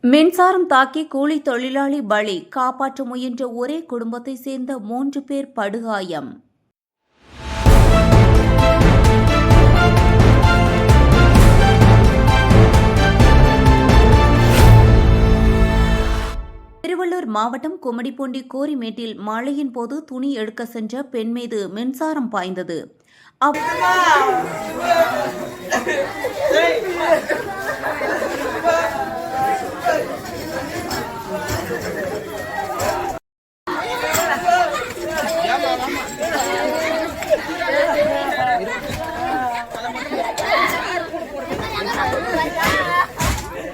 மின்சாரம் தாக்கி கூலி தொழிலாளி பலி, காப்பாற்ற முயன்ற ஒரே குடும்பத்தை சேர்ந்த 3 பேர் படுகாயம். திருவள்ளூர் மாவட்டம் கும்மிடிப்பூண்டி கோரிமேட்டில் மழையின் போது துணி எடுக்க சென்ற பெண் மீது மின்சாரம் பாய்ந்தது.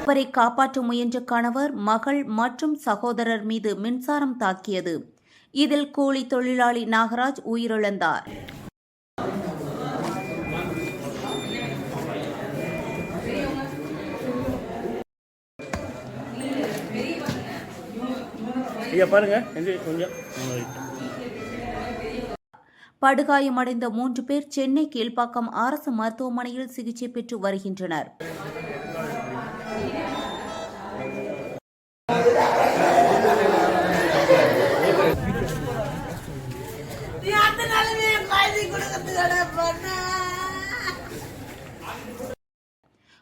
அவரை காப்பாற்ற முயன்ற கணவர், மகள் மற்றும் சகோதரர் மீது மின்சாரம் தாக்கியது. இதில் கூலி தொழிலாளி நாகராஜ் உயிரிழந்தார். படுகாயமடைந்த 3 பேர் சென்னை கீழ்ப்பாக்கம் அரசு மருத்துவமனையில் சிகிச்சை பெற்று வருகின்றனர்.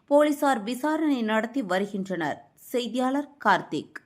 போலீசார் விசாரணை நடத்தி வருகின்றனர். செய்தியாளர் கார்த்திக்.